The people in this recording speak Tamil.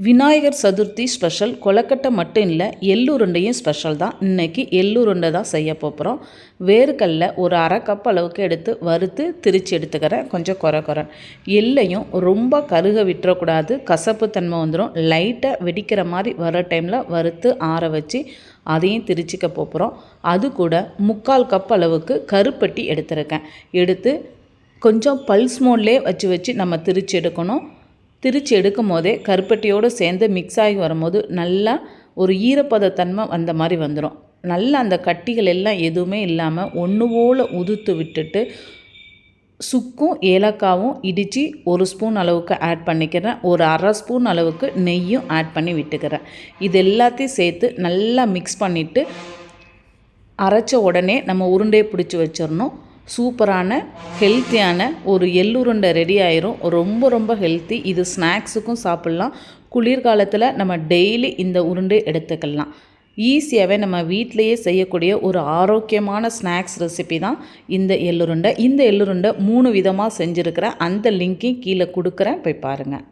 விநாயகர் சதுர்த்தி ஸ்பெஷல் கொலக்கட்டை மட்டும் இல்லை, எள்ளுருண்டையும் ஸ்பெஷல் தான். இன்றைக்கி எள்ளுருண்டை தான் செய்ய போகிறோம். வேர்க்கடலை ஒரு அரை கப் அளவுக்கு எடுத்து வறுத்து திரித்து எடுத்துக்கிறேன். கொஞ்சம் குறை எள்ளையும் ரொம்ப கருக விட்டுறக்கூடாது, கசப்பு தன்மை வந்துடும். லைட்டாக வெடிக்கிற மாதிரி வர டைமில் வறுத்து ஆற வச்சு அதையும் திரிச்சிக்க போகிறோம். அது கூட 3/4 கப் அளவுக்கு கருப்பட்டி எடுத்துருக்கேன். எடுத்து கொஞ்சம் பல்ஸ் மோட்லேயே வச்சு நம்ம திரிச்சு எடுக்கணும். திரிச்சு எடுக்கும் போதே கருப்பட்டியோடு சேர்ந்து மிக்ஸ் ஆகி வரும்போது நல்லா ஒரு ஈரப்பதத்தன்மை வந்த மாதிரி வந்துடும். நல்லா அந்த கட்டிகள் எல்லாம் எதுவுமே இல்லாமல் ஒன்று போல் உதுத்து விட்டுட்டு சுக்கும் ஏலக்காவும் இடித்து 1 ஸ்பூன் அளவுக்கு ஆட் பண்ணிக்கிறேன். ஒரு அரை ஸ்பூன் அளவுக்கு நெய்யும் ஆட் பண்ணி விட்டுக்கிறேன். இது எல்லாத்தையும் சேர்த்து நல்லா மிக்ஸ் பண்ணிவிட்டு அரைச்ச உடனே நம்ம உருண்டையை பிடிச்சி வச்சிடணும். சூப்பரான ஹெல்த்தியான ஒரு எள்ளுருண்டை ரெடி ஆயிரும். ரொம்ப ஹெல்த்தி. இது ஸ்நாக்ஸுக்கும் சாப்பிட்லாம். குளிர்காலத்தில் நம்ம டெய்லி இந்த உருண்டை எடுத்துக்கலாம். ஈஸியாகவே நம்ம வீட்டிலையே செய்யக்கூடிய ஒரு ஆரோக்கியமான ஸ்நாக்ஸ் ரெசிபி தான் இந்த எள்ளுருண்டை. இந்த எள்ளுருண்டை 3 விதமாக செஞ்சுருக்கிறேன். அந்த லிங்க்கையும் கீழே கொடுக்குறேன், போய் பாருங்கள்.